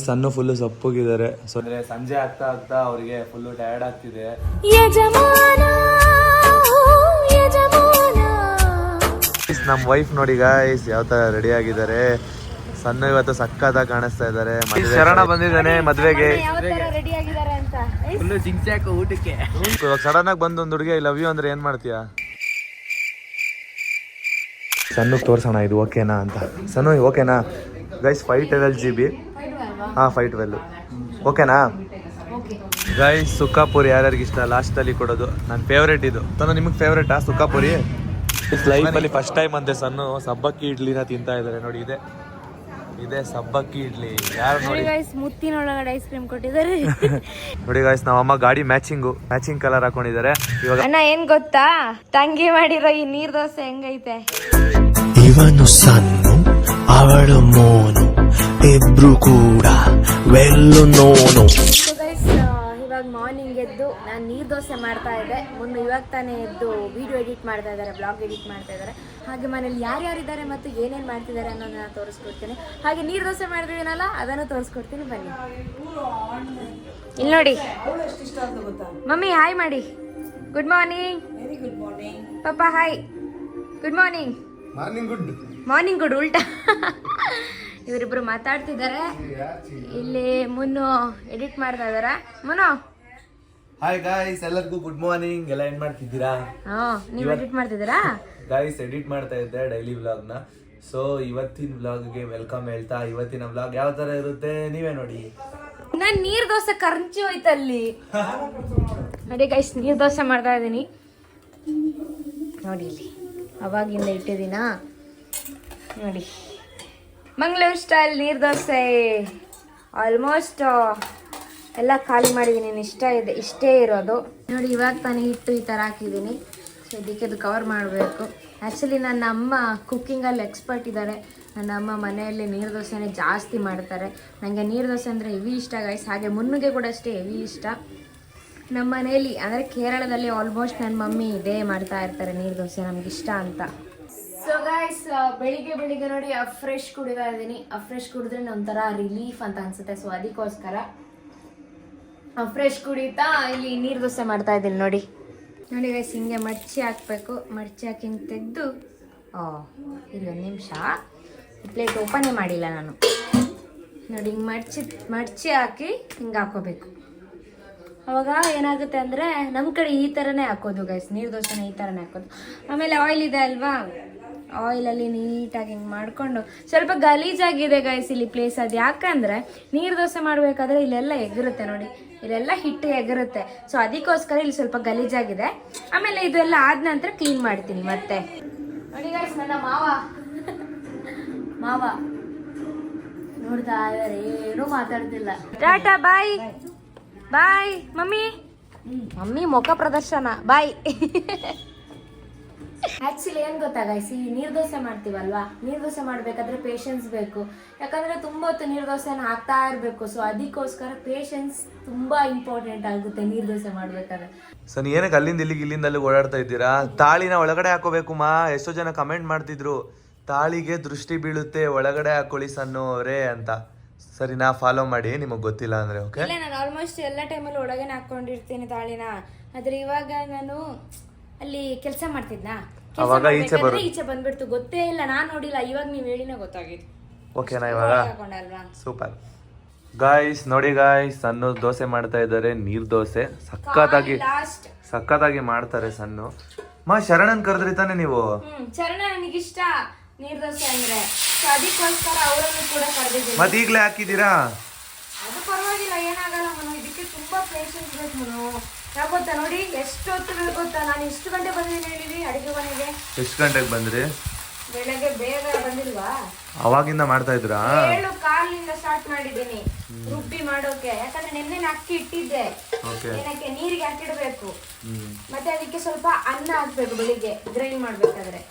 ಸಣ್ಣ ಫುಲ್ ಸಪ್ಪಗಿದ್ದಾರೆ. ಸಂಜೆ ಆಗ್ತಾ ಆಗ್ತಾ ಅವ್ರಿಗೆ ಫುಲ್ ಟಯರ್ಡ್ ಆಗ್ತಿದೆ. ನಮ್ ವೈಫ್ ನೋಡಿ ಗಾಯ್ಸ್ ಯಾವ ತರ ರೆಡಿ ಆಗಿದ್ದಾರೆ. ಸಣ್ಣ ಇವತ್ತು ಸಕ್ಕತ್ತಾಗಿ ಕಾಣಿಸ್ತಾ ಇದ್ದಾರೆ. ಶರಣ ಬಂದಿದ್ದಾನೆ ಮದ್ವೆಗೆ. ಊಟಕ್ಕೆ ಇವಾಗ ಸಡನ್ ಆಗಿ ಬಂದು ಒಂದ್ ಹುಡುಗಿ ಐ ಲವ್ ಯು ಅಂದ್ರೆ ಏನ್ ಮಾಡ್ತೀಯಾ? ಸಣ್ಣಗೆ ತೋರ್ಸೋಣ ಇದು ಓಕೆನಾ ಅಂತ. ಸಣ್ಣ ಓಕೆನಾ ಗೈಸ್? 512 GB. ಹಾಂ 512 ಓಕೆನಾ ಗೈಸ್? ಸುಕ್ಕಾಪುರಿ ಯಾರ್ಯಾರಿಗೆ ಇಷ್ಟ ಲಾಸ್ಟಲ್ಲಿ ಕೊಡೋದು. ನನ್ನ ಫೇವ್ರೇಟ್ ಇದು. ಸಣ್ಣ ನಿಮಗೆ ಫೇವ್ರೇಟಾ ಸುಕ್ಕಾಪುರಿ? ಲೈಫಲ್ಲಿ ಫಸ್ಟ್ ಟೈಮ್ ಅಂತೆ ಸಣ್ಣ ಸಬ್ಬಕ್ಕಿ ಇಡ್ಲಿನ ತಿಂತಾ ಇದ್ದಾರೆ ನೋಡಿ. ಇದೆ ಸಬ್ಬಕ್ಕಿ ಇಡ್ಲಿ. ಯಾರು ನೋಡಿ ಮುತ್ತಿನೊಳಗಡೆ ಐಸ್ ಕ್ರೀಮ್ ಕೊಟ್ಟಿದ್ದಾರೆ. ನೋಡಿ ಗಾಯ್ಸ್ ನಮ್ಮ ಅಮ್ಮ ಗಾಡಿ ಮ್ಯಾಚಿಂಗ್ ಕಲರ್ ಹಾಕೊಂಡಿದ್ದಾರೆ. ಇವಾಗ ಅಣ್ಣ ಏನ್ ಗೊತ್ತಾ, ತಂಗಿ ಮಾಡಿರೋ ಈ ನೀರ್ ದೋಸೆ ಹೆಂಗೈತೆ? ಇವನು ಸಣ್ಣ ಅವಳು ಮೋನು ಇಬ್ರು ಕೂಡ ವೆಲ್ಲು ನೋನು. ಇವಾಗ ಮಾರ್ನಿಂಗ್ ಎದ್ದು ನಾನು ನೀರ್ ದೋಸೆ ಮಾಡ್ತಾ ಇದ್ದೆ. ಮುಂದೆ ಇವಾಗ ತಾನೇ ಎದ್ದು ವಿಡಿಯೋ ಎಡಿಟ್ ಮಾಡ್ತಾ ಇದ್ದಾರೆ, ಬ್ಲಾಗ್ ಎಡಿಟ್ ಮಾಡ್ತಾ ಇದ್ದಾರೆ. ಹಾಗೆ ಮನೇಲಿ ಯಾರ್ಯಾರಿದ್ದಾರೆ ಮತ್ತು ಏನೇನು ಮಾಡ್ತಿದ್ದಾರೆ ಅನ್ನೋದನ್ನ ತೋರಿಸ್ಕೊಡ್ತೀನಿ. ಹಾಗೆ ನೀರು ದೋಸೆ ಮಾಡಿದ್ದೀನಲ್ಲ ಅದನ್ನು ತೋರಿಸ್ಕೊಡ್ತೀನಿ ಬನ್ನಿ. ಇಲ್ಲಿ ನೋಡಿ ಮಮ್ಮಿ ಹಾಯ್ ಮಾಡಿ. Good morning. ಪಾಪ hi. Good morning. Morning good ಉಲ್ಟಾ. ಇವರಿಬ್ರು ಮಾತಾಡ್ತಿದ್ದಾರೆ. ಇಲ್ಲಿ ಮುನ್ನು ಎಡಿಟ್ ಮಾಡ್ತಾ ಇದಾರ. ಮುನ್ನು ಹಾಯ್ ಗಾಯ್ಸ್, ಎಲ್ಲರಿಗೂ ಗುಡ್ ಮಾರ್ನಿಂಗ್. ಎಲ್ಲ ಏನ್ ಮಾಡ್ತಿದ್ದೀರಾ? ನೀವು ಎಡಿಟ್ ಮಾಡ್ತಿದ್ದೀರಾ ಗಾಯ್ಸ್? ಎಡಿಟ್ ಮಾಡ್ತಾ ಇದ್ದೆ ಡೈಲಿ ವ್ಲಾಗ್ ನ. ಸೊ ಇವತ್ತಿನ ವ್ಲಾಗ್ಗೆ ವೆಲ್ಕಮ್ ಹೇಳ್ತಾ, ಇವತ್ತಿನ ವ್ಲಾಗ್ ಯಾವ ತರ ಇರುತ್ತೆ ನೀವೇ ನೋಡಿ. ನಾನ್ ನೀರ್ ದೋಸೆ ಕರ್ಚಿ ಹೋಯ್ತಲ್ಲಿ ನೋಡಿ ಗೈಸ್. ನೀರ್ ದೋಸೆ ಮಾಡ್ತಾ ಇದ್ದೀನಿ ನೋಡಿ. ಇಲ್ಲಿ ಅವಾಗಿಂದ ಇಟ್ಟಿದ್ದೀನಾ ನೋಡಿ. ಮಂಗಳೂರು ಸ್ಟೈಲ್ ನೀರ್ ದೋಸೆ ಆಲ್ಮೋಸ್ಟ್ ಎಲ್ಲ ಖಾಲಿ ಮಾಡಿದ್ದೀನಿ. ಇಷ್ಟೇ ಇರೋದು ನೋಡಿ. ಇವಾಗ ತಾನೇ ಹಿಟ್ಟು ಈ ಥರ ಹಾಕಿದ್ದೀನಿ. ಸೊ ಇದಕ್ಕೆ ಅದು ಕವರ್ ಮಾಡಬೇಕು. ಆ್ಯಕ್ಚುಲಿ ನನ್ನ ಅಮ್ಮ ಕುಕ್ಕಿಂಗಲ್ಲಿ ಎಕ್ಸ್ಪರ್ಟ್ ಇದ್ದಾರೆ. ನನ್ನ ಅಮ್ಮ ಮನೆಯಲ್ಲಿ ನೀರು ದೋಸೆನೇ ಜಾಸ್ತಿ ಮಾಡ್ತಾರೆ. ನನಗೆ ನೀರು ದೋಸೆ ಅಂದರೆ ಹೆವಿ ಇಷ್ಟ ಗೈಸ್. ಹಾಗೆ ಮುನ್ನುಗೆ ಕೂಡ ಅಷ್ಟೇ ಹೆವಿ ಇಷ್ಟ. ನಮ್ಮ ಮನೆಯಲ್ಲಿ ಅಂದರೆ ಕೇರಳದಲ್ಲಿ ಆಲ್ಮೋಸ್ಟ್ ನನ್ನ ಮಮ್ಮಿ ಇದೇ ಮಾಡ್ತಾ ಇರ್ತಾರೆ ನೀರು ದೋಸೆ, ನಮ್ಗೆ ಇಷ್ಟ ಅಂತ. ಸೊ ಗೈಸ್ ಬೆಳಿಗ್ಗೆ ನೋಡಿ ಫ್ರೆಶ್ ಕುಡಿತಾ ಇದ್ದೀನಿ. ಫ್ರೆಶ್ ಕುಡಿದ್ರೆ ಒಂಥರ ರಿಲೀಫ್ ಅಂತ ಅನ್ಸುತ್ತೆ. ಸೊ ಅದಕ್ಕೋಸ್ಕರ ಫ್ರೆಶ್ ಕುಡಿತಾ ಇಲ್ಲಿ ನೀರು ದೋಸೆ ಮಾಡ್ತಾ ಇದ್ದೀನಿ ನೋಡಿ. ನೋಡಿ ಗೈಸ್ ಹಿಂಗೆ ಮಡ್ಚಿ ಹಾಕಬೇಕು. ಮಡ್ಚಿ ಹಾಕಿ ಹಿಂಗೆ ತೆಗೆದು ಇಲ್ಲಿ ಒಂದು ನಿಮಿಷ ಪ್ಲೇಟ್ ಓಪನೇ ಮಾಡಿಲ್ಲ ನಾನು ನೋಡಿ. ಹಿಂಗೆ ಮಡ್ಚಿ ಹಾಕಿ ಹಿಂಗೆ ಹಾಕೋಬೇಕು. ಅವಾಗ ಏನಾಗುತ್ತೆ ಅಂದರೆ ನಮ್ಮ ಕಡೆ ಈ ಥರನೇ ಹಾಕೋದು ಗೈಸ್. ನೀರು ದೋಸೆನ ಈ ಥರನೇ ಹಾಕೋದು. ಆಮೇಲೆ ಆಯಿಲ್ ಇದೆ ಅಲ್ವಾ, ಆಯಿಲಲ್ಲಿ ನೀಟಾಗಿ ಹಿಂಗೆ ಮಾಡಿಕೊಂಡು ಸ್ವಲ್ಪ ಗಲೀಜಾಗಿದೆ ಗೈಸ್ ಇಲ್ಲಿ ಪ್ಲೇಸ್. ಅದು ಯಾಕಂದರೆ ನೀರು ದೋಸೆ ಮಾಡಬೇಕಾದ್ರೆ ಇಲ್ಲೆಲ್ಲ ಎಗರುತ್ತೆ ನೋಡಿ, ಇಲ್ಲೆಲ್ಲ ಹಿಟ್ಟು ಎಗರುತ್ತೆ. ಸೊ ಅದಕ್ಕೋಸ್ಕರ ಇಲ್ಲಿ ಸ್ವಲ್ಪ ಗಲೀಜಾಗಿದೆ. ಆಮೇಲೆ ಇದೆಲ್ಲ ಆದ ನಂತರ ಕ್ಲೀನ್ ಮಾಡ್ತೀನಿ ಮತ್ತೆ ನೋಡಿ ಗೈಸ್. ನನ್ನ ಮಾವ ನೋಡ್ತಾ ಇದ್ದಾರೆ, ಏನೂ ಮಾತಾಡ್ತಿಲ್ಲ. ಟಾಟಾ ಬಾಯ್ ಬಾಯ್ ಮಮ್ಮಿ ಮುಖ ಪ್ರದರ್ಶನ ಬಾಯ್. ಆಕ್ಚುಲಿ ಏನ್ ಗೊತ್ತಾ ಗೈಸ್, ಈ ನೀರ್ ದೋಸೆ ಮಾಡ್ತೀವಲ್ವಾ, ನೀರ್ ದೋಸೆ ಮಾಡ್ಬೇಕಾದ್ರೆ ಪೇಷನ್ಸ್ ಬೇಕು. ಯಾಕಂದ್ರೆ ತುಂಬಾ ಹೊತ್ತು ನೀರ್ ದೋಸೆನ ಹಾಕ್ತಾ ಇರ್ಬೇಕು. ಸೊ ಅದಕ್ಕೋಸ್ಕರ ಪೇಷನ್ಸ್ ತುಂಬಾ ಇಂಪಾರ್ಟೆಂಟ್ ಆಗುತ್ತೆ ನೀರ್ ದೋಸೆ ಮಾಡ್ಬೇಕಾದ್ರೆ. ಸೊ ನೀ ಏನಕ್ಕೆ ಅಲ್ಲಿಂದ ಇಲ್ಲಿಂದ ಓಡಾಡ್ತಾ ಇದ್ದೀರಾ? ತಾಳಿನ ಒಳಗಡೆ ಹಾಕೋಬೇಕು ಮಾ. ಎಷ್ಟೋ ಜನ ಕಮೆಂಟ್ ಮಾಡ್ತಿದ್ರು ತಾಳಿಗೆ ದೃಷ್ಟಿ ಬೀಳುತ್ತೆ ಒಳಗಡೆ ಹಾಕೊಳ್ಳಿ ಸಣ್ಣು ಅವರೇ ಅಂತ. ಸರಿ ನಾ ಫಾಲೋ ಮಾಡಿ, ನಿಮಗೆ ಗೊತ್ತಿಲ್ಲ ಅಂದ್ರೆ ಓಕೆ. ಇಲ್ಲ ನಾನು ಆಲ್ಮೋಸ್ಟ್ ಎಲ್ಲ ಟೈಮಲ್ಲಿ ಒಳಗೇನೆ ಹಾಕೊಂಡಿರ್ತೀನಿ ತಾಳಿನ. ಆದ್ರೆ ಇವಾಗ ನಾನು ಅಲ್ಲಿ ಕೆಲಸ ಮಾಡ್ತಿದ್ನಾ, ಅವಾಗ ಈಚೆ ಬಂದ್ಬಿಡ್ತು. ಗೊತ್ತೇ ಇಲ್ಲ, ನಾನ್ ನೋಡಿಲ್ಲ. ಇವಾಗ ನೀವ್ ಹೇಳಿನೇ ಗೊತ್ತಾಗಿತ್ತು. ಓಕೆನಾ ಇವಾಗ? Super guys. ನೋಡಿ ಗಾಯ್ಸ್ ಸಣ್ಣ ದೋಸೆ ಮಾಡ್ತಾ ಇದ್ದಾರೆ. ನೀರ್ ದೋಸೆ ಸಕ್ಕತ್ತಾಗಿ ಮಾಡ್ತಾರೆ ಸಣ್ಣ. ಶರಣನ್ ಕರೆದ್ರಿ ತಾನೆ ನೀವು? ಶರಣ ನನಗಿಷ್ಟ ನೀರ್ ದೋಸೆ ಅಂದ್ರೆ, ಅದಕ್ಕೋಸ್ಕರ ಅವರನ್ನು ಕೂಡ ಕರೆದಿದ್ದೀನಿ. ಮತ್ತೆ ಈಗಲೇ ಹಾಕಿದ್ದೀರಾ? ಅದು ಪರವಾಗಿಲ್ಲ, ಏನಾಗಲ್ಲ ಮನು. ಇದಕ್ಕೆ ತುಂಬಾ ಪೇಷನ್ಸ್ ಬೇಕು ಮನು. ಯಾಕೊತ್ತಾ ನೋಡಿ ಎಷ್ಟು ಹೊತ್ತು ಗೊತ್ತಾ, ನಾನು ಎಷ್ಟು ಗಂಟೆ ಬಂದಿದ್ದೀನಿ ಹೇಳಿದ್ವಿ ಅಡಿಗೆ ಮನೆಗೆ? ಎಷ್ಟು ಗಂಟೆಗೆ ಬಂದ್ರಿ? ಬೆಳಗ್ಗೆ ಬೇಗ ಬಂದಿಲ್ವಾ? ಅವಾಗಿಂದ ಮಾಡ್ತಾ ಇದ್ರಾ? 7:15 ಸ್ಟಾರ್ಟ್ ಮಾಡಿದ್ದೀನಿ ರುಬ್ಬಿ ಮಾಡೋಕೆ. ಯಾಕಂದ್ರೆ ನೆನ್ನೆ ಅಕ್ಕಿ ಇಟ್ಟಿದ್ದೆ, ಏನಕ್ಕೆ ನೀರಿಗೆ ಹಾಕಿಡ್ಬೇಕು. ಮತ್ತೆ ಅದಕ್ಕೆ ಸ್ವಲ್ಪ ಅನ್ನ ಹಾಕ್ಬೇಕು ಬೆಳಿಗ್ಗೆ ಗ್ರೈಂಡ್ ಮಾಡ್ಬೇಕಾದ್ರೆ.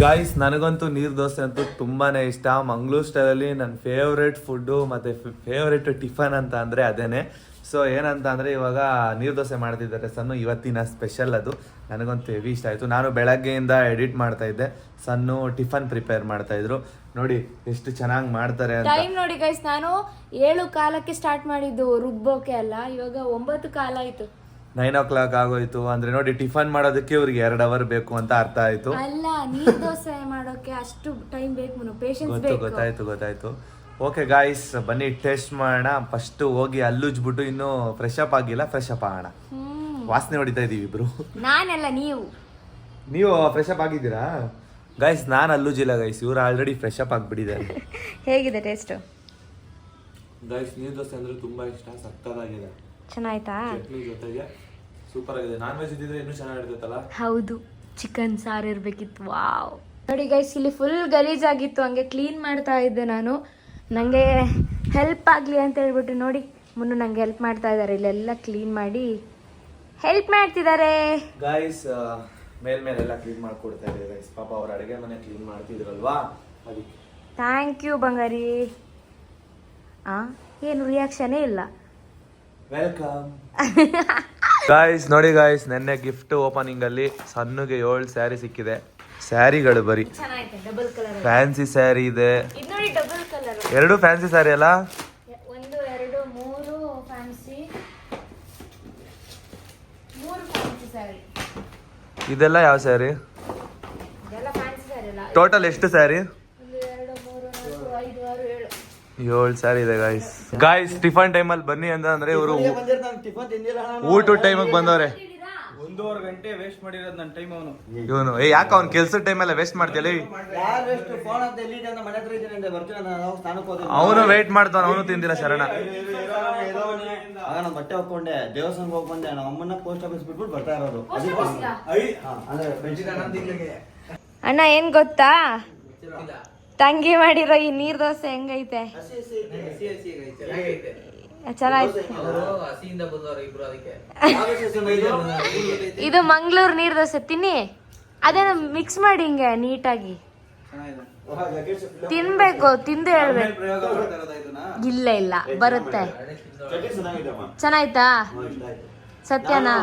ಗಾಯ್ಸ್ ನನಗಂತೂ ನೀರು ದೋಸೆ ಅಂತೂ ತುಂಬಾ ಇಷ್ಟ. ಮಂಗಳೂರು ಸ್ಟೈಲಲ್ಲಿ ನನ್ನ ಫೇವ್ರೆಟ್ ಫುಡ್ಡು ಮತ್ತು ಫೇವ್ರೆಟ್ ಟಿಫನ್ ಅಂತ ಅಂದರೆ ಅದೇನೆ. ಸೊ ಏನಂತ ಅಂದರೆ ಇವಾಗ ನೀರು ದೋಸೆ ಮಾಡ್ತಿದ್ದಾರೆ ಸನ್ನು, ಇವತ್ತಿನ ಸ್ಪೆಷಲ್ ಅದು. ನನಗಂತೂ ಹೆವಿ ಇಷ್ಟ ಆಯಿತು. ನಾನು ಬೆಳಗ್ಗೆಯಿಂದ ಎಡಿಟ್ ಮಾಡ್ತಾಯಿದ್ದೆ, ಸನ್ನು ಟಿಫನ್ ಪ್ರಿಪೇರ್ ಮಾಡ್ತಾಯಿದ್ರು. ನೋಡಿ ಎಷ್ಟು ಚೆನ್ನಾಗಿ ಮಾಡ್ತಾರೆ ಅಂತ. ಟೈಮ್ ನೋಡಿ ಗೈಸ್, ನಾನು 7:15ಕ್ಕೆ ಸ್ಟಾರ್ಟ್ ಮಾಡಿದ್ದು ರುಬ್ಬೋಕೆ ಅಲ್ಲ, ಇವಾಗ 9:15 ಆಯ್ತು. 9 o'clock ಆಗೋಯ್ತು ಅಂದ್ರೆ ನೋಡಿ, ಟಿಫನ್ ಮಾಡೋದಕ್ಕೆ ಇವ್ರಿಗೆ 2 hour ಬೇಕು ಅಂತ ಅರ್ಥ ಆಯ್ತು. ಅಲ್ಲ, ನೀರ್ ದೋಸೆ ಮಾಡೋಕೆ ಅಷ್ಟು ಟೈಮ್ ಬೇಕು, ಪೇಷನ್ಸ್ ಬೇಕು. ಗೊತ್ತಾಯ್ತು. ಓಕೆ ಗಾಯ್ಸ್, ಬನ್ನಿ ಟೇಸ್ಟ್ ಮಾಡೋಣ. ಫಸ್ಟ್ ಹೋಗಿ ಹಲ್ಲುಜ್ಬಿಟ್ಟು, ಇನ್ನೂ ಫ್ರೆಶ್ ಅಪ್ ಆಗಿಲ್ಲ, ಫ್ರೆಶ್ ಅಪ್ ಆಗೋಣ. ವಾಸನೆ ಹೊಡಿತಾ ಇದೀವಿ ಇಬ್ರು. ನಾನಲ್ಲ, ನೀವು ಫ್ರೆಶ್ ಅಪ್ ಆಗಿದ್ದೀರಾ ಗೈಸ್? ನಾನು ಹಲ್ಲುಜಿಲ್ಲ ಗೈಸ್, ಇವ್ರು ಆಲ್ರೆಡಿ ಫ್ರೆಶ್ ಅಪ್ ಆಗಿಬಿಟ್ಟಿದ್ದಾರೆ. ಹೇಗಿದೆ ಟೇಸ್ಟ್ ಗೈಸ್? ನೀರು ದೋಸೆ ಅಂದ್ರೆ ತುಂಬಾ ಇಷ್ಟ, ಸಕ್ಕತ್ತಾಗಿದೆ. ಚೆನ್ನಾಯ್ತಾ? ಚಟ್ನಿ ಜೊತೆಗೆ ಸೂಪರ್ ಆಗಿದೆ. ನಾನ್ ವೆಜ್ ಇದ್ದಿದ್ರೆ ಇನ್ನೂ ಚೆನ್ನಾಗಿರ್ತೈತಲ್ಲ. ಹೌದು, ಚಿಕನ್ ಸಾರು ಇರ್ಬೇಕಿತ್ತು. ವಾವ್. ನೋಡಿ ಗೈಸ್, ಇಲ್ಲಿ ಫುಲ್ ಗಲೀಜಾಗಿತ್ತು, ಹಂಗೆ ಕ್ಲೀನ್ ಮಾಡ್ತಾ ಇದ್ದೆ ನಾನು. ನನಗೆ ಹೆಲ್ಪ್ ಆಗಲಿ ಅಂತ ಹೇಳ್ಬಿಟ್ಟು ನೋಡಿ, ಮುನ್ನು ನಂಗೆ ಹೆಲ್ಪ್ ಮಾಡ್ತಾ ಇದ್ದಾರೆ. ಇಲ್ಲೆಲ್ಲ ಕ್ಲೀನ್ ಮಾಡಿ ಹೆಲ್ಪ್ ಮಾಡ್ತಿದ್ದಾರೆ ಗೈಸ್. ಮೇಲ್ಮೇಲೆಲ್ಲ ಕ್ಲೀನ್ ಮಾಡ್ಕೊಡ್ತಾ ಇದ್ದಾರೆ ಗೈಸ್. ಪಾಪ ಅವ್ರ ಅಡುಗೆ ಮನೆ ಕ್ಲೀನ್ ಮಾಡ್ತಿದ್ರಲ್ವಾ, ಅದಕ್ಕೆ. ಥ್ಯಾಂಕ್ ಯು ಬಂಗಾರಿ. ಏನು ರಿಯಾಕ್ಷನೇ ಇಲ್ಲ. Welcome guys. ನೋಡಿ ಗಾಯ್ಸ್, ನೆನ್ನೆ ಗಿಫ್ಟ್ ಓಪನಿಂಗ್ ಅಲ್ಲಿ ಸನ್ನುಗೆ 7 ಸ್ಯಾರಿ ಸಿಕ್ಕಿದೆ. ಸ್ಯಾರಿಗಳು ಬರೀ ಡಬಲ್ ಕಲರ್ ಫ್ಯಾನ್ಸಿ ಸ್ಯಾರಿ ಇದೆ. ಇದು ನೋಡಿ, ಡಬಲ್ ಕಲರ್. 2 ಫ್ಯಾನ್ಸಿ ಸ್ಯಾರಿ ಅಲ್ಲ? 1 2 3 ಫ್ಯಾನ್ಸಿ, 3 ಫ್ಯಾನ್ಸಿ ಸ್ಯಾರಿ. ಇದೆಲ್ಲ ಯಾವ ಸ್ಯಾರಿ? ಇದೆಲ್ಲ ಫ್ಯಾನ್ಸಿ ಸ್ಯಾರಿ ಅಲ್ಲ. ಟೋಟಲ್ ಎಷ್ಟು ಸ್ಯಾರಿ? 1 2 3 4 5 6 7 7 ಸ್ಯಾರಿ ಇದೆ ಗಾಯ್ಸ್. ಗಾಯ್ಸ್, ಟಿಫನ್ ಟೈಮಲ್ಲಿ ಬನ್ನಿ ಅಂದ್ರೆ ಇವರು ಊಟ ಟೈಮಿಗೆ ಬಂದವ್ರೆ. 1.5 ಗಂಟೆ ವೇಸ್ಟ್ ಮಾಡಿರೋದು ನನ್ನ ಟೈಮ್. ಇವನು ಯಾಕೆ ಅವ್ನ ಕೆಲ್ಸದ ಟೈಮೆಲ್ಲ ವೇಸ್ಟ್ ಮಾಡ್ತೀಯಲ್ಲ? ಅವನು ವೇಟ್ ಮಾಡ್ತಾನ, ಅವನು ತಿಂದಿಲ್ಲ ಶರಣ. ನಾನು ಬಟ್ಟೆ ಹಾಕೊಂಡೆ, ದೇವಸ್ಥಾನಕ್ಕೆ ಹೋಗಿ ಬಂದೆ. ನಮ್ಮ ಅಮ್ಮನ ಪೋಸ್ಟ್ ಆಫೀಸ್ ಬಿಟ್ಬಿಟ್ಟು ಬರ್ತಾ ಇರೋದು. ಅಣ್ಣ, ಏನ್ ಗೊತ್ತಾ, ತಂಗಿ ಮಾಡಿರೋ ಈ ನೀರ್ ದೋಸೆ ಹೆಂಗೈತೆ? ಚೆನ್ನಾಯ್ತು. ಇದು ಮಂಗಳೂರು ನೀರ್ ದೋಸೆ. ತಿನ್ನಿ, ಅದನ್ನ ಮಿಕ್ಸ್ ಮಾಡಿ ಹಿಂಗೆ ನೀಟಾಗಿ ತಿನ್ಬೇಕು, ತಿಂದು ಹೇಳ್ಬೇಕು. ಇಲ್ಲ ಬರುತ್ತೆ. ಚೆನ್ನಾಯ್ತಾ? ಸತ್ಯನಾ?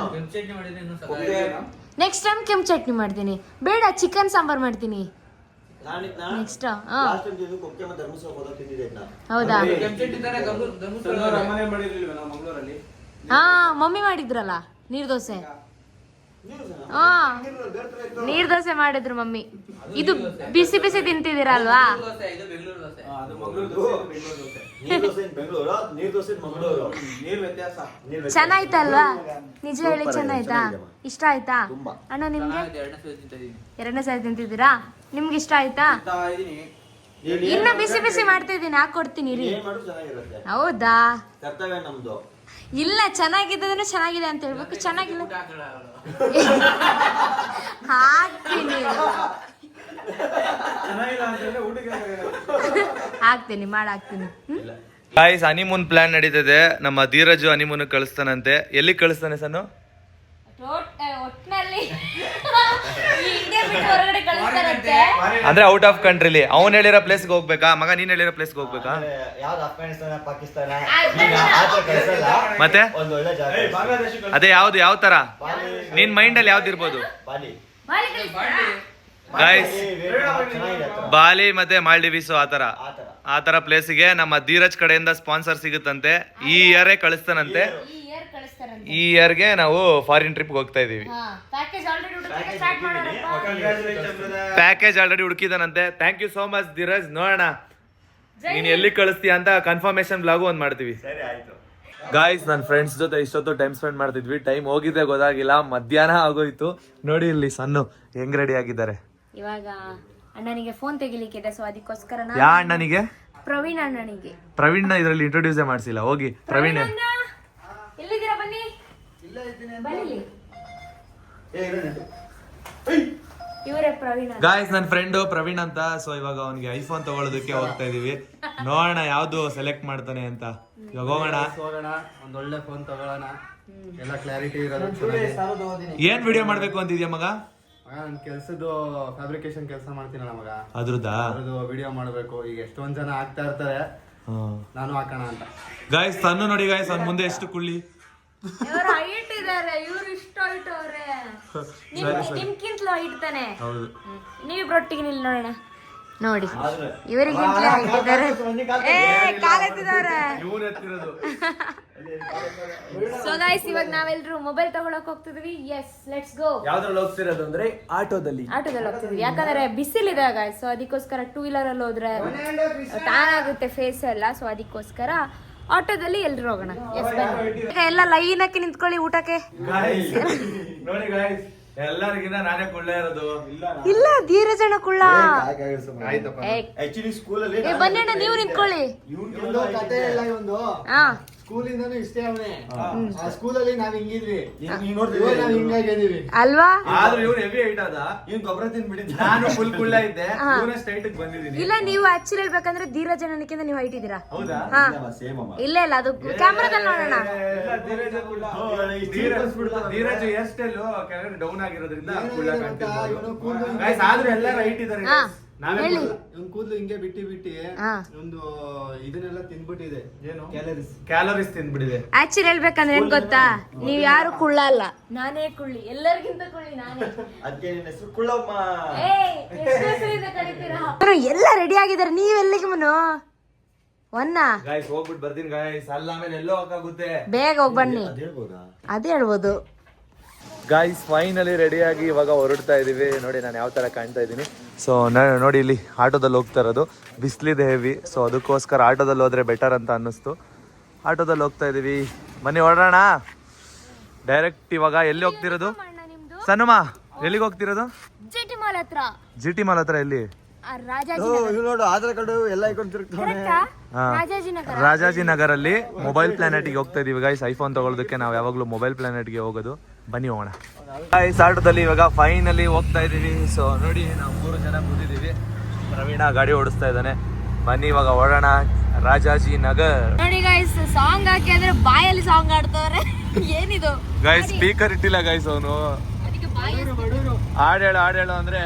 ನೆಕ್ಸ್ಟ್ ಟೈಮ್ ಕೆಂಪು ಚಟ್ನಿ ಮಾಡ್ತೀನಿ. ಬೇಡ, ಚಿಕನ್ ಸಾಂಬಾರ್ ಮಾಡ್ತೀನಿ ನೆಕ್ಸ್ಟ್. ಹೌದಾ? ಹಾ, ಮಮ್ಮಿ ಮಾಡಿದ್ರಲ್ಲ ನೀರ್ ದೋಸೆ. ಹಾ, ನೀರ್ ದೋಸೆ ಮಾಡಿದ್ರು ಮಮ್ಮಿ. ಇದು ಬಿಸಿ ಬಿಸಿ ತಿಂತಿದ್ದೀರಾ ಅಲ್ವಾ? ಚೆನ್ನಾಯ್ತಲ್ವಾ? ನಿಜ ಹೇಳಿ, ಚೆನ್ನಾಯ್ತಾ? ಇಷ್ಟ ಆಯ್ತಾ ಅಣ್ಣ ನಿಮ್ಗೆ? 2ನೇ ಸರಿ ತಿಂತಿದ್ದೀರಾ? ನಿಮ್ಗೆ ಇಷ್ಟ ಆಯ್ತಾ? ಇನ್ನು ಬಿಸಿ ಬಿಸಿ ಮಾಡ್ತಾ ಇದ್ದೀನಿ, ಹಾಕೊಡ್ತೀನಿ ರೀ. ಹೌದಾ? ಇಲ್ಲ, ಚೆನ್ನಾಗಿದ್ದದನ್ನು ಚೆನ್ನಾಗಿದೆ ಅಂತ ಹೇಳ್ಬೇಕು. ಚೆನ್ನಾಗಿಲ್ಲ ಹಾಕ್ತೀನಿ, ಮಾಡಾಕ್ತೀನಿ. ಗಾಯ್ಸ್, ಹನಿಮೂನ್ ಪ್ಲಾನ್ ನಡೀತದೆ. ನಮ್ಮ ಧೀರಜು ಹನಿಮೂನ್ ಕಳಿಸ್ತಾನಂತೆ. ಎಲ್ಲಿ ಕಳಿಸ್ತಾನೆ ಸನ್ನು? ಅಂದ್ರೆ ಔಟ್ ಆಫ್ ಕಂಟ್ರಿಲಿ. ಅವ್ನು ಹೇಳಿರೋ ಪ್ಲೇಸ್ಗೆ ಹೋಗ್ಬೇಕಾ ಮಗ? ನೀನ್ ಹೇಳಿರೋ ಪ್ಲೇಸ್ಗೆ ಹೋಗ್ಬೇಕಾ? ಮತ್ತೆ ಅದೇ ಯಾವ್ದು, ಯಾವ ತರ ನಿನ್ ಮೈಂಡ್ ಅಲ್ಲಿ ಯಾವ್ದು ಇರ್ಬೋದು? ಗಾಯ್ಸ್, ಬಾಲಿ ಮತ್ತೆ ಮಾಲ್ಡಿವ್ಸ್ ಆ ತರ ಪ್ಲೇಸಿಗೆ ನಮ್ಮ ಧೀರಜ್ ಕಡೆಯಿಂದ ಸ್ಪಾನ್ಸರ್ ಸಿಗುತ್ತಂತೆ. ಈ ಇಯರೇ ಕಳಿಸ್ತಾನಂತೆ. ಈ ಇಯರ್ಗೆ ನಾವು ಫಾರಿನ್ ಟ್ರಿಪ್ ಹೋಗ್ತಾ ಇದೀವಿ. ಪ್ಯಾಕೇಜ್ ಆಲ್ರೆಡಿ ಹುಡುಕಿದಾನಂತೆ. Thank you so much Dheeraj. ನೋಡೋಣ ನೀನ್ ಎಲ್ಲಿ ಕಳಿಸ್ತೀಯ ಅಂತ ಕನ್ಫರ್ಮೇಶನ್ ಬ್ಲಾಗು ಒಂದ್ ಮಾಡ್ತೀವಿ. ಗಾಯ್ಸ್, ನನ್ನ ಫ್ರೆಂಡ್ಸ್ ಜೊತೆ ಇಷ್ಟೊತ್ತು ಟೈಮ್ ಸ್ಪೆಂಡ್ ಮಾಡ್ತಿದ್ವಿ. ಟೈಮ್ ಹೋಗಿದ್ದೆ ಗೊತ್ತಾಗಿಲ್ಲ, ಮಧ್ಯಾಹ್ನ ಆಗೋಯ್ತು. ನೋಡಿ ಇಲ್ಲಿ ಸನ್ನು ಹೆಂಗ್ ರೆಡಿ ಆಗಿದ್ದಾರೆ. ಇವಾಗ ಅಣ್ಣನಿಗೆ ಫೋನ್ ತೆಗಿಲಿಕ್ಕಿದೆ, ಸೊ ಅದಕ್ಕೋಸ್ಕರ ಯಾ ಅಣ್ಣನಿಗೆ? ಪ್ರವೀಣ್ ಅಣ್ಣನಿಗೆ. ಪ್ರವೀಣ್ ಇದ್ರಲ್ಲಿ ಇಂಟ್ರೊಡ್ಯೂಸ್ ಮಾಡಿಸಿಲ್ಲ. ಹೋಗಿ ಪ್ರವೀಣ್. ಎಲ್ಲಿದ್ದೀರಾ? ಬನ್ನಿ. ಇವರೇ ಪ್ರವೀಣ್. ಗಾಯ್ಸ್, ನನ್ನ ಫ್ರೆಂಡ್ ಪ್ರವೀಣ್ ಅಂತ. ಸೊ ಇವಾಗ ಅವನಿಗೆ ಐಫೋನ್ ತಗೊಳ್ಳೋದಕ್ಕೆ ಹೋಗ್ತಾ ಇದೀವಿ. ನೋಡೋಣ ಯಾವ್ದು ಸೆಲೆಕ್ಟ್ ಮಾಡ್ತಾನೆ ಅಂತ. ಇವಾಗ ಹೋಗೋಣ, ಒಂದ್ ಒಳ್ಳೆ ಫೋನ್ ತಗೊಳ್ಳೋಣ. ಎಲ್ಲ ಕ್ಲಾರಿಟಿ ಇರೋದು. ಏನ್ ವಿಡಿಯೋ ಮಾಡ್ಬೇಕು ಅಂತಿದ್ಯಾ ಮಗ? ನನ್ನ ಕೆಲ್ಸದ್ದು ಫ್ಯಾಬ್ರಿಕೇಶನ್ ಕೆಲಸ ಮಾಡ್ತೀನಲ್ಲ ಮಗ, ಅದ್ರದ್ದಾ ಅದ್ರದ್ದು ವಿಡಿಯೋ ಮಾಡಬೇಕು. ಈಗ ಎಷ್ಟೊಂದ್ ಜನ ಆಗ್ತಾ ಇರ್ತಾರೆ, ನಾನು ಹಾಕೋಣ ಅಂತ. ಗಾಯ್ಸ್ ಸಣ್ಣ ನೋಡಿ ಗಾಯ್ಸ್ ಅವ್ನ ಮುಂದೆ ಎಷ್ಟು ಕುಳ್ಳಿ. ಇವ್ರು ಹೈಟ್ ಇದಾರೆ, ಇವ್ರು ಇಷ್ಟು ಹೈಟ್ ಅವ್ರೆ. ನಿಮ್ಗಿಂತಲೂ ಹೈಟ್ ತಾನೆ. ಹೌದು. ನೀವಿಬ್ರೊಟ್ಟಿಗೆ ನಿಲ್ ನೋಡೋಣ. ನೋಡಿ ಇವರಿಗಿಂತಲೇ ಹೈಟ್ ಇದ್ದಾರೆ. ಕಾಲೆತ್ತಿದವ್ರೆ. ಸೊ ಗೈಸ್ ಇವಾಗ ನಾವೆಲ್ಲರೂ ಮೊಬೈಲ್ ತಗೊಳಕ್ ಹೋಗ್ತಿದ್ವಿ. Yes let's go. ಯಾವ್ದ್ರಲ್ಲಿ ಹೋಗ್ತಿರೋದು ಅಂದ್ರೆ ಆಟೋದಲ್ಲಿ ಹೋಗ್ತಿದ್ವಿ, ಯಾಕಂದ್ರೆ ಬಿಸಿಲಿದೆ ಗೈಸ್. ಸೊ ಅದಕ್ಕೋಸ್ಕರ ಟೂ ವೀಲರ್ ಅಲ್ಲಿ ಹೋದ್ರೆ ಟ್ಯಾನ್ ಆಗುತ್ತೆ ಫೇಸ್ ಎಲ್ಲ. ಸೊ ಅದಕ್ಕೋಸ್ಕರ ಆಟೋದಲ್ಲಿ ಎಲ್ರು ಹೋಗೋಣ. ಎಸ್ ಈಗ ಎಲ್ಲ ಲೈನ್ ಹಾಕಿ ನಿಂತ್ಕೊಳ್ಳಿ ಊಟಕ್ಕೆ. ನೋಡಿ ಗಾಯ್ಸ್ ಎಲ್ಲರಿಗಿನ್ನ ನಾನೇ ಕೊಳ್ಳೇ ಇರೋದು. ಇಲ್ಲ ಧೀರಜಣ್ಣ ಕುಳ್ಳ. ಆಕ್ಚುಲಿ ಸ್ಕೂಲಲ್ಲಿ ಬನ್ನಿ ಅಣ್ಣ ನೀವು ನಿಂತ್ಕೊಳ್ಳಿ. ಕತೆ ಇಲ್ಲ ಇವಂದು. ಹಾ ಸ್ಕೂಲಿಂದಾನು ಇಷ್ಟೇ ಅವನೇ. ಆ ಸ್ಕೂಲಲ್ಲಿ ನಾವ್ ಹಿಂಗಿದ್ವಿ, ಇವಾಗ ನಾವ್ ಹಿಂಗಾಗಿದೀವಿ ಅಲ್ವಾ. ಆದ್ರೆ ಇವ್ರು ಹೆವಿ ಹೈಟ್ ಅದ, ಇವ್ನ್ ಗೊಬ್ಬರ ತಿನ್ಬಿಟ್ಟಿದ್ದ. ನಾನು ಫುಲ್ ಕುಳ್ಳ ಇದ್ದೆ, ಇವನ ಸ್ಟ್ರೈಟ್ ಬಂದಿದ್ದೀನಿ. ಇಲ್ಲ ನೀವು ಆಕ್ಚುಲಿ ಹೇಳ್ಬೇಕಂದ್ರೆ ಧೀರಜಣ್ಣನಿಂದ ನೀವು ಹೈಟ್ ಇದ್ದೀರಾ. ಹೌದಾ? ಹಾ ಇಲ್ಲ ಇಲ್ಲ ಅದು ಕ್ಯಾಮ್ರಾದಲ್ಲಿ ನೋಡೋಣ. ಧೀರಜ್ ಎಷ್ಟೆಲ್ಲೋ ಕೆಳಗಡೆ ಡೌನ್ ಆಗಿರೋದ್ರಿಂದ ಕುಳ್ಳ ಕಾಣ್ತಿರ್ಬೋದು. ಗೈಸ್ ಆದ್ರೂ ಎಲ್ಲರೂ ಹೈಟ್ ಇದಾರೆ. ಇವ್ನ್ ಕೂದ್ಲು ಹಿಂಗೆ ಬಿಟ್ಟಿ ಹಾ. ಒಂದು ಇದನ್ನೆಲ್ಲ ತಿನ್ಬಿಟ್ಟಿದೆ. ಏನು ಕ್ಯಾಲೋರೀಸ್ ತಿಂದ್ಬಿಟ್ಟಿದೆ. ಆಕ್ಚುಲಿ ಹೇಳ್ಬೇಕಂದ್ರೆ ಏನ್ ಗೊತ್ತಾ, ನೀವ್ ಯಾರು ಕುಳ್ಳ ಅಲ್ಲ, ನಾನೇ ಕುಳ್ಳಿ, ಎಲ್ಲರಿಗಿಂತ ಕುಳ್ಳಿ ನಾನೇ. ಅದಕ್ಕೆ ನಿನ್ನ ಹೆಸರು ಕುಳ್ಳಮ್ಮ. ಎಲ್ಲ ರೆಡಿ ಆಗಿದ್ದಾರೆ, ನೀವ್ ಎಲ್ಲಿಗೆ ಮನು ಒನ್ನ ಗೈಸ್ ಹೋಗ್ಬಿಟ್ಟು ಬರ್ತೀನಿ ಗೈಸ್, ಅಲ್ಲ ಆಮೇಲೆ ಎಲ್ಲೋ ಹೋಗಾಗುತ್ತೆ. ಬೇಗ ಹೋಗ್ ಬನ್ನಿ. ಅದೇ ಹೇಳ್ಬೋದು. ಗಾಯ್ಸ್ ಫೈನಲಿ ರೆಡಿಯಾಗಿ ಇವಾಗ ಹೊರಡ್ತಾ ಇದೀವಿ. ನೋಡಿ ನಾನು ಯಾವ ತರ ಕಾಣ್ತಾ ಇದ್ದೀನಿ. ಸೊ ನೋಡಿ ಇಲ್ಲಿ ಆಟೋದಲ್ಲಿ ಹೋಗ್ತಾ ಇರೋದು, ಬಿಸಿಲಿದೆ ಹೆವಿ. ಸೊ ಅದಕ್ಕೋಸ್ಕರ ಆಟೋದಲ್ಲಿ ಹೋದ್ರೆ ಬೆಟರ್ ಅಂತ ಅನ್ನಿಸ್ತು. ಆಟೋದಲ್ಲಿ ಹೋಗ್ತಾ ಇದೀವಿ, ಬನ್ನಿ ಹೊರಡೋಣ. ಡೈರೆಕ್ಟ್ ಇವಾಗ ಎಲ್ಲಿ ಹೋಗ್ತಿರೋದು ಸನ್ನುಮಾ? ಎಲ್ಲಿಗೆ ಹೋಗ್ತಿರೋದು? ಜಿಟಿ ಮಾಲ್ ಹತ್ರ. ಜಿಟಿ ಮಾಲ್ ಹತ್ರ ಎಲ್ಲಿ? ನೋಡು ಆಧಾರ್ ಕಾರ್ಡ್ ಎಲ್ಲ ಇಟ್ಕೊಂಡು ತಿರುಗ್ತಾನೆ. ರಾಜಾಜಿನಗರಲ್ಲಿ ಮೊಬೈಲ್ ಪ್ಲಾನೆಟ್ಗೆ ಹೋಗ್ತಾ ಇದೀವಿ ಗೈಸ್. ಐಫೋನ್ ತಗೊಳ್ಳೋದಕ್ಕೆ ನಾವು ಯಾವಾಗಲೂ ಮೊಬೈಲ್ ಪ್ಲಾನೆಟ್ಗೆ ಹೋಗೋದು. ಬನ್ನಿ ಹೋಗೋಣ ಗೈಸ್. ಆಟೋದಲ್ಲಿ ಇವಾಗ ಫೈನಲಿ ಹೋಗ್ತಾ ಇದೀವಿ. ಸೊ ನೋಡಿ ನಾವು 3 ಜನ ಕೂತಿದ್ದೀವಿ. ಪ್ರವೀಣ ಗಾಡಿ ಓಡಿಸ್ತಾ ಇದ್ದಾನೆ. ಬನ್ನಿ ಇವಾಗ ಓಡೋಣ ರಾಜಾಜಿನಗರ್. ನೋಡಿ ಗೈಸ್ ಸಾಂಗ್ ಹಾಕಿ ಅಂದ್ರೆ ಬಾಯಲ್ಲಿ ಸಾಂಗ್ ಆಡ್ತವ್ರೆ. ಏನಿದು ಗೈಸ್ ಸ್ಪೀಕರ್ ಇಟ್ಟಿಲ್ಲ ಗೈಸ್ ಅವನು. ಹಾಡೇಳು ಅಂದ್ರೆ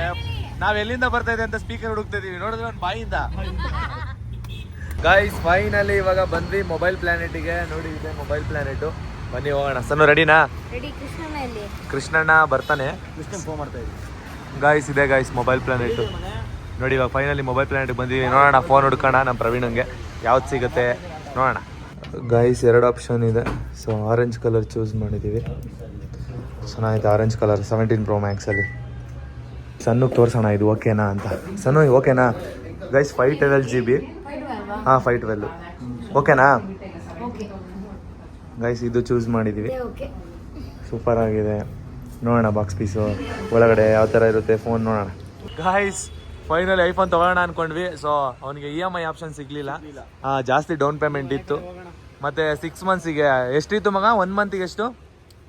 ನಾವ್ ಎಲ್ಲಿಂದ ಬರ್ತಾ ಇದೆ ಅಂತ ಸ್ಪೀಕರ್ ಹುಡುಕ್ತಾ ಇದೀವಿ. ನೋಡಿದ್ರೆ ಅವ್ನ ಬಾಯಿಂದ. ಗೈಸ್ ಫೈನಲಿ ಇವಾಗ ಬಂದ್ವಿ ಮೊಬೈಲ್ ಪ್ಲಾನೆಟ್ಗೆ. ನೋಡಿ ಇದೆ ಮೊಬೈಲ್ ಪ್ಲಾನೆಟ್. ಬನ್ನಿ ಹೋಗೋಣ. ಸಣ್ಣ ರೆಡಿನಾ? ರೆಡಿ. ಕೃಷ್ಣಣ್ಣ ಎಲ್ಲಿ? ಕೃಷ್ಣಣ್ಣ ಬರ್ತಾನೆ. ಕೃಷ್ಣನ್ ಫೋನ್ ಮಾಡ್ತಾ ಇದ್ದೀನಿ ಗಾಯ್ಸ್. ಇದೆ ಗಾಯ್ಸ್ ಮೊಬೈಲ್ ಪ್ಲಾನೆಟ್. ನೋಡಿ ಇವಾಗ ಫೈನಲಿ ಮೊಬೈಲ್ ಪ್ಲಾನೆಟ್ ಬಂದಿವಿ. ನೋಡೋಣ ಫೋನ್ ಹುಡ್ಕೋಣ ನಮ್ಮ ಪ್ರವೀಣಂಗೆ ಯಾವ್ದು ಸಿಗುತ್ತೆ ನೋಡೋಣ. ಗಾಯ್ಸ್ 2 ಆಪ್ಷನ್ ಇದೆ. ಸೊ ಆರೆಂಜ್ ಕಲರ್ ಚೂಸ್ ಮಾಡಿದ್ದೀವಿ. ಚೆನ್ನಾಗಿದೆ ಆರೆಂಜ್ ಕಲರ್ 17 Pro Max ಅಲ್ಲಿ. ಸಣ್ಣಗೆ ತೋರಿಸೋಣ ಇದು ಓಕೆನಾ ಅಂತ. ಸಣ್ಣ ಓಕೆನಾ ಗೈಸ್? 512 GB. ಹಾಂ 512 ಓಕೆನಾ ಗೈಸ್? ಇದು ಚೂಸ್ ಮಾಡಿದ್ದೀವಿ. ಸೂಪರ್ ಆಗಿದೆ. ನೋಡೋಣ ಬಾಕ್ಸ್ ಪೀಸು ಒಳಗಡೆ ಯಾವ ಥರ ಇರುತ್ತೆ ಫೋನ್ ನೋಡೋಣ. ಗಾಯ್ಸ್ ಫೈನಲಿ ಐಫೋನ್ ತೊಗೊಳ್ಳೋಣ ಅಂದ್ಕೊಂಡ್ವಿ. ಸೊ ಅವನಿಗೆ EMI ಆಪ್ಷನ್ ಸಿಗಲಿಲ್ಲ. ಜಾಸ್ತಿ ಡೌನ್ ಪೇಮೆಂಟ್ ಇತ್ತು. ಮತ್ತು 6 ಮಂತ್ಸಿಗೆ ಎಷ್ಟಿತ್ತು ಮಗ? 1 ಮಂತಿಗೆ ಎಷ್ಟು?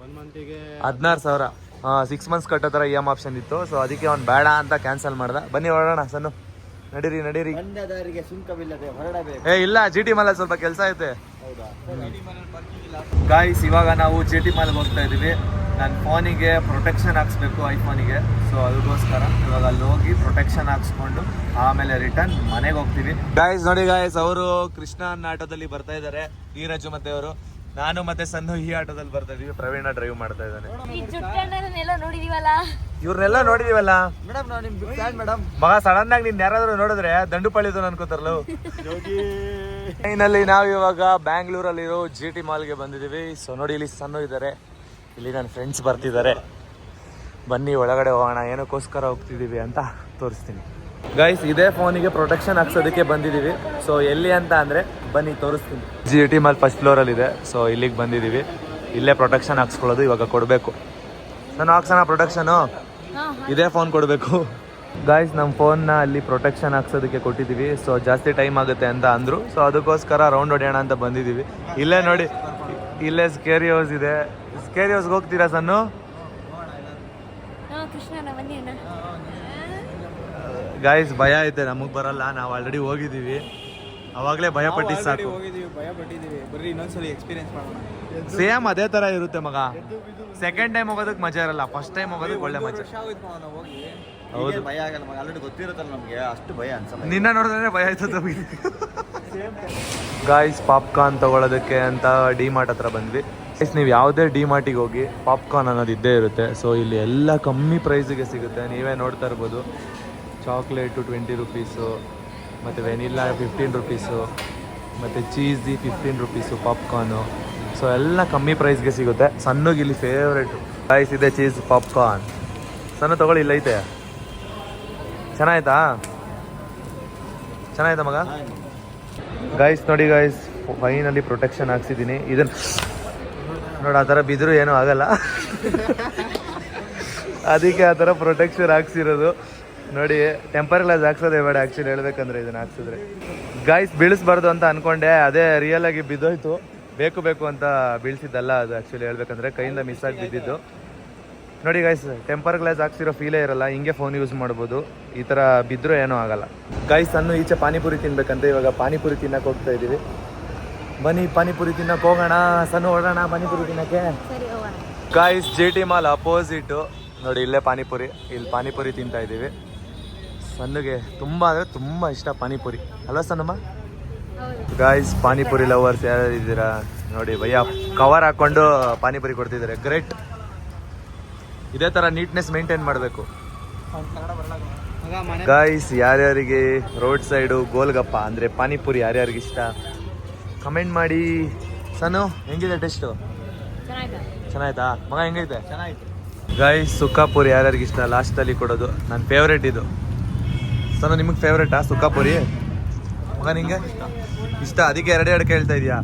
16,000. 6 ಮಂತ್ಸ್ ಕಟ್ಟೋ ಥರ EMI ಆಪ್ಷನ್ ಇತ್ತು. ಸೊ ಅದಕ್ಕೆ ಅವ್ನು ಬೇಡ ಅಂತ ಕ್ಯಾನ್ಸಲ್ ಮಾಡ್ದ. ಬನ್ನಿ ಹೊರಡೋಣ ಸಣ್ಣ. ನಡೀರಿ. ಬಂದದಾರಿಗೆ ಸುಂಕವಿಲ್ಲದೆ ಹೊರಡಬೇಕು. ಇಲ್ಲ GT ಮಾಲ್ ಸ್ವಲ್ಪ ಕೆಲಸ ಐತೆ. ಗಾಯ್ಸ್ ಇವಾಗ ನಾವು GT ಮಾಲ್ಗೆ ಹೋಗ್ತಾ ಇದೀವಿ. ನನ್ನ ಫೋನಿಗೆ ಪ್ರೊಟೆಕ್ಷನ್ ಹಾಕ್ಸ್ಬೇಕು ಐಫೋನಿಗೆ. ಸೊ ಅದಕ್ಕೋಸ್ಕರ ಇವಾಗ ಅಲ್ಲಿ ಹೋಗಿ ಪ್ರೊಟೆಕ್ಷನ್ ಹಾಕ್ಸ್ಕೊಂಡು ಆಮೇಲೆ ರಿಟರ್ನ್ ಮನೆಗೆ ಹೋಗ್ತೀವಿ. ಗಾಯ್ಸ್ ನೋಡಿ ಗಾಯ್ಸ್ ಅವರು ಕೃಷ್ಣನ್ ಆಟೋದಲ್ಲಿ ಬರ್ತಾ ಇದ್ದಾರೆ. ಧೀರಜ್ ಮತ್ತೆ ಅವರು. ನಾನು ಮತ್ತೆ ಸಣ್ಣ ಈ ಆಟೋದಲ್ಲಿ ಬರ್ತಾ ಇದೀವಿ. ಪ್ರವೀಣ ಡ್ರೈವ್ ಮಾಡ್ತಾ ಇದ್ದಾನೆ. ಇವ್ರನ್ನೆಲ್ಲ ನೋಡಿದೀವಲ್ಲ ಮೇಡಮ್. ನಾವು ನಿಮ್ ಬಿಗ್ ಫ್ಯಾನ್ ಮೇಡಮ್. ಮಗ ಸಡನ್ ಆಗಿ ನೀನ್ ಯಾರಾದ್ರೂ ನೋಡಿದ್ರೆ ದಂಡು ಪಳಿದು ಅನ್ಕೋತಾರಲ್ಲ. ಫೈನಲಿ ನಾವು ಇವಾಗ ಬ್ಯಾಂಗ್ಳೂರಲ್ಲಿರೋ GT ಮಾಲ್ಗೆ ಬಂದಿದ್ದೀವಿ. ಸೊ ನೋಡಿ ಇಲ್ಲಿ ಸಣ್ಣ ಇದ್ದಾರೆ, ಇಲ್ಲಿ ನನ್ನ ಫ್ರೆಂಡ್ಸ್ ಬರ್ತಿದ್ದಾರೆ. ಬನ್ನಿ ಒಳಗಡೆ ಹೋಗೋಣ. ಏನಕ್ಕೋಸ್ಕರ ಹೋಗ್ತಿದ್ದೀವಿ ಅಂತ ತೋರಿಸ್ತೀನಿ. ಗೈಸ್ ಇದೇ ಫೋನಿಗೆ ಪ್ರೊಟೆಕ್ಷನ್ ಹಾಕ್ಸೋದಕ್ಕೆ ಬಂದಿದ್ದೀವಿ. ಸೊ ಎಲ್ಲಿ ಅಂತ ಅಂದರೆ ಬನ್ನಿ ತೋರಿಸ್ತೀನಿ. GT ಮಾಲ್ ಫಸ್ಟ್ ಫ್ಲೋರಲ್ಲಿದೆ. ಸೊ ಇಲ್ಲಿಗೆ ಬಂದಿದ್ದೀವಿ. ಇಲ್ಲೇ ಪ್ರೊಟೆಕ್ಷನ್ ಹಾಕ್ಸ್ಕೊಳ್ಳೋದು ಇವಾಗ ಕೊಡಬೇಕು. ನಾನು ಹಾಕ್ಸೋಣ ಪ್ರೊಟೆಕ್ಷನು. ಇದೇ ಫೋನ್ ಕೊಡಬೇಕು. ಗಾಯ್ಸ್ ನಮ್ಮ ಫೋನ್ನ ಅಲ್ಲಿ ಪ್ರೊಟೆಕ್ಷನ್ ಹಾಕ್ಸೋದಕ್ಕೆ ಕೊಟ್ಟಿದ್ದೀವಿ. ಸೊ ಜಾಸ್ತಿ ಟೈಮ್ ಆಗುತ್ತೆ ಅಂತ ಅಂದರು. ಸೊ ಅದಕ್ಕೋಸ್ಕರ ರೌಂಡ್ ಹೊಡೆಯೋಣ ಅಂತ ಬಂದಿದ್ದೀವಿ. ಇಲ್ಲೇ ನೋಡಿ, ಇಲ್ಲೇ ಸ್ಕೇರಿ ಹೌಸ್ ಇದೆ. ಸ್ಕೇರಿ ಹೌಸ್ಗೆ ಹೋಗ್ತೀರಾ ಸನ್ನು? ಗಾಯ್ಸ್ ಭಯ ಐತೆ, ನಮಗೆ ಬರಲ್ಲ. ನಾವು ಆಲ್ರೆಡಿ ಹೋಗಿದ್ದೀವಿ. ಅವಾಗಲೇ ಭಯ ಪಟ್ಟಿದ್ದು ಸಾಕು. ಹೋಗಿದೀವಿ, ಭಯ ಪಟ್ಟಿದೀವಿ. ಬರ್ರಿ ಇನ್ನೊಂದ್ಸಲಿ ಎಕ್ಸ್ಪೀರಿಯನ್ಸ್ ಮಾಡೋಣ. ಸೇಮ್ ಅದೇ ತರ ಇರುತ್ತೆ ಮಗ. ಸೆಕೆಂಡ್ ಟೈಮ್ ಹೋಗೋದಕ್ಕೆ ಮಜಾ ಇರಲ್ಲ, ಫಸ್ಟ್ ಟೈಮ್ ಹೋಗೋದಕ್ಕೆ ಒಳ್ಳೆ ಮಜಾ. ಹೋಗಿ ಹೌದು, ಭಯ ಆಗಲ್ಲ ಮಗ. ಆಲ್ರೆಡಿ ಗೊತ್ತಿರುತ್ತಲ್ಲ ನಮ್ಗೆ, ಅಷ್ಟು ಭಯ ಅನ್ಸಲ್ಲ. ನಿನ್ನ ನೋಡಿದ್ರೆ ಭಯ ಆಯ್ತದ. ಗಾಯ್ಸ್ ಪಾಪ್ಕಾರ್ನ್ ತಗೊಳ್ಳೋದಕ್ಕೆ ಅಂತ ಡಿ ಮಾರ್ಟ್ ಹತ್ರ ಬಂದ್ವಿ. ಗೈಸ್ ನೀವು ಯಾವುದೇ ಡಿ ಮಾರ್ಟಿಗೆ ಹೋಗಿ ಪಾಪ್ಕಾರ್ನ್ ಅನ್ನೋದು ಇದ್ದೇ ಇರುತ್ತೆ. ಸೊ ಇಲ್ಲಿ ಎಲ್ಲ ಕಮ್ಮಿ ಪ್ರೈಸಿಗೆ ಸಿಗುತ್ತೆ. ನೀವೇ ನೋಡ್ತಾ ಇರ್ಬೋದು, ಚಾಕ್ಲೇಟು 20 ರುಪೀಸು, ಮತ್ತು ವೆನಿಲ್ಲಾ 15 ರುಪೀಸು, ಮತ್ತು ಚೀಸಿ 15 ರುಪೀಸು ಪಾಪ್ಕಾರ್ನು. ಸೊ ಎಲ್ಲ ಕಮ್ಮಿ ಪ್ರೈಸ್ಗೆ ಸಿಗುತ್ತೆ. ಸಣ್ಣಗೆ ಇಲ್ಲಿ ಫೇವ್ರೇಟು ಗೈಸ್ ಇದೆ ಚೀಸ್ ಪಾಪ್ಕಾರ್ನ್. ಸಣ್ಣ ತಗೊಳ್ಳಿ, ಇಲ್ಲೈತೆ. ಚೆನ್ನಾಯ್ತಾ ಮಗ? ಗೈಸ್ ನೋಡಿ ಗೈಸ್, ಫೈನಲ್ಲಿ ಪ್ರೊಟೆಕ್ಷನ್ ಹಾಕ್ಸಿದ್ದೀನಿ. ಇದನ್ನು ನೋಡಿ, ಆ ಥರ ಬಿದ್ದರೂ ಏನೂ ಆಗಲ್ಲ. ಅದಕ್ಕೆ ಆ ಥರ ಪ್ರೊಟೆಕ್ಷನ್ ಹಾಕ್ಸಿರೋದು. ನೋಡಿ, ಟೆಂಪರ್ ಗ್ಲಾಸ್ ಹಾಕ್ಸೋದೇ ಬೇಡ ಆ್ಯಕ್ಚುಲಿ ಹೇಳ್ಬೇಕಂದ್ರೆ. ಇದನ್ನು ಹಾಕ್ಸಿದ್ರೆ ಗೈಸ್ ಬೀಳಿಸ್ಬಾರ್ದು ಅಂತ ಅಂದ್ಕೊಂಡೆ, ಅದೇ ರಿಯಲ್ ಆಗಿ ಬಿದ್ದೋಯ್ತು. ಬೇಕು ಅಂತ ಬೀಳ್ಸಿದ್ದಲ್ಲ ಅದು. ಆ್ಯಕ್ಚುಲಿ ಹೇಳ್ಬೇಕಂದ್ರೆ ಕೈಯಿಂದ ಮಿಸ್ ಆಗಿ ಬಿದ್ದಿದ್ದು. ನೋಡಿ ಗೈಸ್, ಟೆಂಪರ್ ಗ್ಲಾಸ್ ಹಾಕ್ಸಿರೋ ಫೀಲೇ ಇರಲ್ಲ. ಹಿಂಗೆ ಫೋನ್ ಯೂಸ್ ಮಾಡ್ಬೋದು. ಈ ಥರ ಬಿದ್ದರೂ ಏನೂ ಆಗಲ್ಲ. ಗೈಸ್ ಸಣ್ಣ ಈಚೆ ಪಾನಿಪುರಿ ತಿನ್ಬೇಕಂತ ಇವಾಗ ಪಾನಿಪುರಿ ತಿನ್ನಕ್ಕೆ ಹೋಗ್ತಾ ಇದ್ದೀವಿ. ಬನ್ನಿ ಪಾನಿಪುರಿ ತಿನ್ನಕ್ಕೆ ಹೋಗೋಣ. ಸಣ್ಣ ಹೊಡೋಣ ಪಾನಿಪುರಿ ತಿನ್ನಕ್ಕೆ. ಗೈಸ್ GT ಮಾಲ್ ಅಪೋಸಿಟು ನೋಡಿ, ಇಲ್ಲೇ ಪಾನಿಪುರಿ. ಇಲ್ಲಿ ಪಾನಿಪುರಿ ತಿಂತಾ ಇದ್ದೀವಿ. ಸಣ್ಣಗೆ ತುಂಬ ಅಂದರೆ ತುಂಬ ಇಷ್ಟ ಪಾನಿಪುರಿ ಅಲ್ವಾ ಸಣ್ಣಮ್ಮ? ಗಾಯ್ಸ್ ಪಾನಿಪುರಿ ಲವರ್ಸ್ ಯಾರು ಇದ್ದೀರಾ ನೋಡಿ, ಭಯ್ಯ ಕವರ್ ಹಾಕ್ಕೊಂಡು ಪಾನಿಪುರಿ ಕೊಡ್ತಿದ್ದಾರೆ. ಗ್ರೇಟ್. ಇದೇ ಥರ ನೀಟ್ನೆಸ್ ಮೇಂಟೈನ್ ಮಾಡಬೇಕು ಗಾಯ್ಸ್. ಯಾರ್ಯಾರಿಗೆ ರೋಡ್ ಸೈಡು ಗೋಲ್ಗಪ್ಪ ಅಂದರೆ ಪಾನಿಪುರಿ ಯಾರ್ಯಾರಿಗೆ ಇಷ್ಟ ಕಮೆಂಟ್ ಮಾಡಿ. ಸನು ಹೆಂಗಿದೆ ಟೇಸ್ಟು? ಚೆನ್ನಾಯ್ತಾ ಮಗ? ಹೆಂಗೈತೆ? ಚೆನ್ನಾಗಿತ್ತು ಗಾಯ್ಸ್. ಸುಕ್ಕಾಪುರಿ ಯಾರ್ಯಾರಿಗೆ ಇಷ್ಟ ಲಾಸ್ಟಲ್ಲಿ ಕೊಡೋದು. ನನ್ನ ಫೇವ್ರೇಟ್ ಇದು. ಸನು ನಿಮಗೆ ಫೇವ್ರೇಟಾ ಸುಕ್ಕಾಪುರಿ? ಮಗ ನಿಂಗೆ ಇಷ್ಟ, ಅದಕ್ಕೆ ಎರಡು ಕೇಳ್ತಾ ಇದೀಯಾ?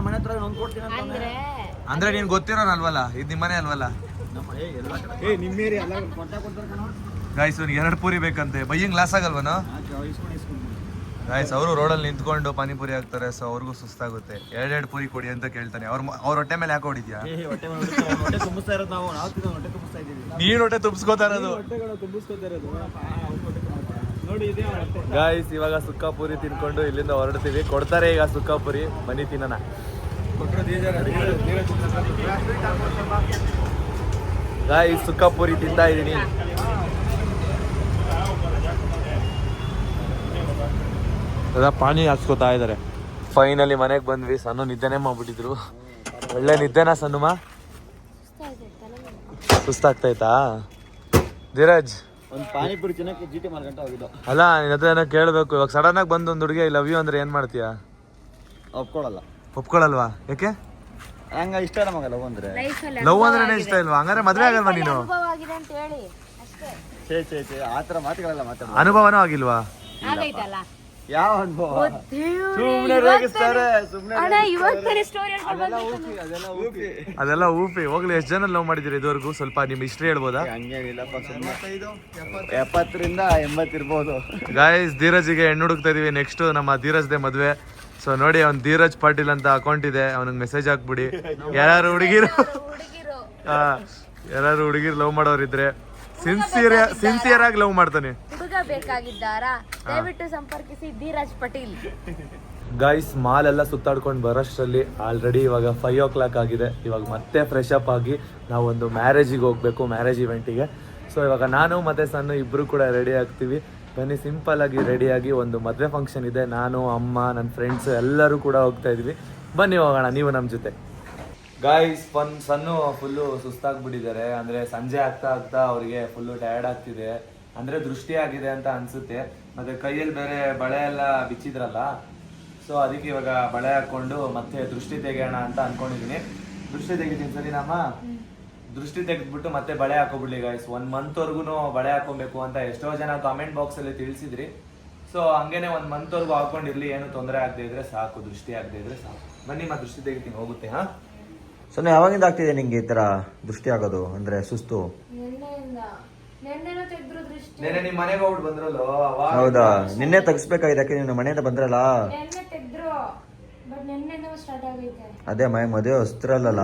ಮನೆ ಹತ್ರ ಒಂದು ಕೊಡ್ತೀನಿ ಅಂದ್ರೆ ನೀನ್ ಗೊತ್ತಿರೋನಲ್ವಲ್ಲ, ಇದು ನಿಮ್ಮನೆ ಅಲ್ವಲ್ಲ ಗಾಯ್ಸ್. ಅವ್ನಿಗೆ 2 ಪೂರಿ ಬೇಕಂತೆ. ಬೈಯಂಗ್ ಲಾಸ್ ಆಗಲ್ವನೋ ಗಾಯ್ಸ್? ಅವರು ರೋಡಲ್ಲಿ ನಿಂತ್ಕೊಂಡು ಪಾನಿಪುರಿ ಹಾಕ್ತಾರೆ. ಸೊ ಅವ್ರಿಗೂ ಸುಸ್ತಾಗುತ್ತೆ. 2 ಪೂರಿ ಕೊಡಿ ಅಂತ ಕೇಳ್ತಾನೆ. ಅವ್ರ ಹೊಟ್ಟೆ ಮೇಲೆ ಯಾಕೆ ಹೊಡಿದ್ಯಾ? ತುಂಬಿಸ್ತಾ ಇರೋದು ನಾವು ಹೊಟ್ಟೆ ತುಂಬಿಸ್ತಾ ಇದ್ದೀವಿ. ನೀನ್ ಹೊಟ್ಟೆ ತುಂಬಿಸ್ಕೋತಾ ಇರೋದು ಗಾಯ್ಸ್. ಇವಾಗ ಸುಕ್ಕಾಪುರಿ ತಿನ್ಕೊಂಡು ಇಲ್ಲಿಂದ ಹೊರಡ್ತೀವಿ. ಕೊಡ್ತಾರೆ ಈಗ ಸುಕ್ಕಾಪುರಿ, ಬನ್ನಿ ತಿನ್ನೋಣ. ಗಾಯ್ಸ್ ಸುಕ್ಕಾಪುರಿ ತಿಂತಾ ಇದ್ದೀನಿ. ಪಾನಿ ಹಾಕ್ಸ್ಕೊತಾ ಇದ್ದಾರೆ. ಫೈನಲಿ ಮನೆಗೆ ಬಂದ್ವಿ. ಸಣ್ಣ ನಿದ್ದೆನೇ ಮಾಡ್ಬಿಟ್ಟಿದ್ರು. ಒಳ್ಳೆ ನಿದ್ದೆನಾ ಸಣ್ಣಮ್ಮ? ಸುಸ್ತಾಗ್ತೈತಾ ಧೀರಜ್? ಒಂದು ಪಾನಿಪುರಿ ತಿನ್ನಕ್ಕೆ GT ಮಾಲ್ ಗಂಟ ಹೋಗಿದ್ದು. ಅಲ್ಲ ನಿನ್ನ ಹತ್ರ ಏನೋ ಕೇಳಬೇಕು. ಇವಾಗ ಸಡನ್ ಆಗಿ ಬಂದು ಒಂದು ಹುಡುಗಿ ಐ ಲವ್ ಯು ಅಂದ್ರೆ ಏನ್ ಮಾಡ್ತೀಯಾ? ಒಪ್ಕೊಳಲ್ವಾ? ಯಾಕೆ? ಹಂಗ ಇಷ್ಟ ನಮಗ ಲವ್ ಅಂದ್ರೆ. ಲವ್ ಅಂದ್ರೆ ಇಷ್ಟ ಇಲ್ವಾ? ಹಂಗಾರೆ ಮದ್ವೆ ಆಗಲ್ವಾ ನೀನು? ಆತರ ಮಾತುಗಳೆಲ್ಲ ಮಾತಾಡ. ಅನುಭವನೂ ಆಗಿಲ್ವಾ? ಯಾವ ಅನುಭವ? ಅದೆಲ್ಲ ಊಪಿ. ಹೋಗ್ಲಿ, ಎಷ್ಟು ಜನ ಲವ್ ಮಾಡಿದಿರಿ ಇದುವರೆಗೂ? ಸ್ವಲ್ಪ ನಿಮ್ ಹಿಸ್ಟ್ರಿ ಹೇಳ್ಬೋದಾ? ಹಂಗೇನಿಲ್ಲಪ್ಪ, 70ರಿಂದ 80 ಇರ್ಬೋದು. ಗಾಯ್ಸ್ ಧೀರಜ್ಗೆ ಹೆಣ್ಣು ಹುಡುಕ್ತಾ ಇದೀವಿ. ನೆಕ್ಸ್ಟ್ ನಮ್ಮ ಧೀರಜ್ದೆ ಮದ್ವೆ. ಸೊ ನೋಡಿ, ಅವ್ನು ಧೀರಜ್ ಪಾಟೀಲ್ ಅಂತ ಅಕೌಂಟ್ ಇದೆ, ಅವನಿಗೆ ಮೆಸೇಜ್ ಹಾಕ್ಬಿಡಿ. ಯಾರು ಹುಡುಗಿರು ಲವ್ ಮಾಡೋರಿದ್ರೆ ಸಿನ್ಸಿಯರ್ ಆಗಿ ಲವ್ ಮಾಡ್ತಾನೆ. ಹುಡುಗ ಬೇಕಾಗಿದ್ದಾರಾ? ದಯವಿಟ್ಟು ಸಂಪರ್ಕಿಸಿ ಧೀರಜ್ ಪಟೇಲ್. ಗಾಯ್ಸ್ ಮಾಲ್ ಎಲ್ಲ ಸುತ್ತಾಡ್ಕೊಂಡು ಬರೋಷ್ಟರಲ್ಲಿ ಆಲ್ರೆಡಿ ಇವಾಗ 5 o'clock ಆಗಿದೆ. ಇವಾಗ ಮತ್ತೆ ಫ್ರೆಶ್ ಅಪ್ ಆಗಿ ನಾವು ಒಂದು ಮ್ಯಾರೇಜಿಗೆ ಹೋಗ್ಬೇಕು, ಮ್ಯಾರೇಜ್ ಇವೆಂಟಿಗೆ. ಸೊ ಇವಾಗ ನಾನು ಮತ್ತೆ ಸಣ್ಣ ಇಬ್ಬರು ಕೂಡ ರೆಡಿ ಆಗ್ತೀವಿ. ಬನ್ನಿ ಸಿಂಪಲ್ ಆಗಿ ರೆಡಿಯಾಗಿ ಒಂದು ಮದುವೆ ಫಂಕ್ಷನ್ ಇದೆ. ನಾನು, ಅಮ್ಮ, ನನ್ನ ಫ್ರೆಂಡ್ಸ್ ಎಲ್ಲರೂ ಕೂಡ ಹೋಗ್ತಾ ಇದೀವಿ. ಬನ್ನಿ ಹೋಗೋಣ, ನೀವು ನಮ್ಮ ಜೊತೆ. ಗಾಯ್ಸ್ ಸಣ್ಣ ಫುಲ್ಲು ಸುಸ್ತಾಗ್ಬಿಟ್ಟಿದ್ದಾರೆ. ಅಂದರೆ ಸಂಜೆ ಆಗ್ತಾ ಅವರಿಗೆ ಫುಲ್ಲು ಟಯರ್ಡ್ ಆಗ್ತಿದೆ. ಅಂದರೆ ದೃಷ್ಟಿ ಆಗಿದೆ ಅಂತ ಅನಿಸುತ್ತೆ. ಮತ್ತು ಕೈಯಲ್ಲಿ ಬೇರೆ ಬಳೆ ಎಲ್ಲ ಬಿಚ್ಚಿದ್ರಲ್ಲ, ಸೊ ಅದಕ್ಕೆ ಇವಾಗ ಬಳೆ ಹಾಕ್ಕೊಂಡು ಮತ್ತೆ ದೃಷ್ಟಿ ತೆಗೆಯೋಣ ಅಂತ ಅಂದ್ಕೊಂಡಿದ್ದೀನಿ. ದೃಷ್ಟಿ ತೆಗಿತೀನಿ ಸರಿನಮ್ಮ? ದೃಷ್ಟಿ ತೆಗೆದ್ಬಿಟ್ಟು ಮತ್ತೆ ಬಳೆ ಹಾಕೋಬಿಡ್ಲಿ ಗಾಯ್ಸ್. 1 monthವರೆಗೂ ಬಳೆ ಹಾಕೊಬೇಕು ಅಂತ ಎಷ್ಟೋ ಜನ ಕಾಮೆಂಟ್ ಬಾಕ್ಸಲ್ಲಿ ತಿಳಿಸಿದ್ರಿ. ಸೊ ಹಂಗೇನೆ 1 monthವರೆಗೂ ಹಾಕೊಂಡಿರ್ಲಿ, ಏನು ತೊಂದರೆ ಆಗದೆ ಇದ್ರೆ ಸಾಕು, ದೃಷ್ಟಿ ಆಗದೆ ಇದ್ರೆ ಸಾಕು. ಬನ್ನಿ ಮತ್ತೆ ದೃಷ್ಟಿ ತೆಗಿತೀನಿ, ಹೋಗುತ್ತೆ. ಹಾ ಸೊನ್ನೆ ಯಾವಾಗಿಂದ ಆಗ್ತಿದೆ ನಿಂಗೆ ಈ ತರ ದೃಷ್ಟಿ ಆಗೋದು, ಅಂದ್ರೆ ಸುಸ್ತು? ನೆನ್ನೆ ನಿಮ್ ಮನೆಗೆ ಹೋಗ್ಬಿಟ್ಟು ಬಂದ್ರಲ್ಲೋ? ಹೌದಾ, ನಿನ್ನೆ ತೆಗಿಸ್ಬೇಕಾಗಿದೆ. ನೀವು ಮನೆಯಿಂದ ಬಂದ್ರಲ್ಲ, ಅದೇ ಮದುವೆ ಹೊಸ್ತಿರಲ್ಲ,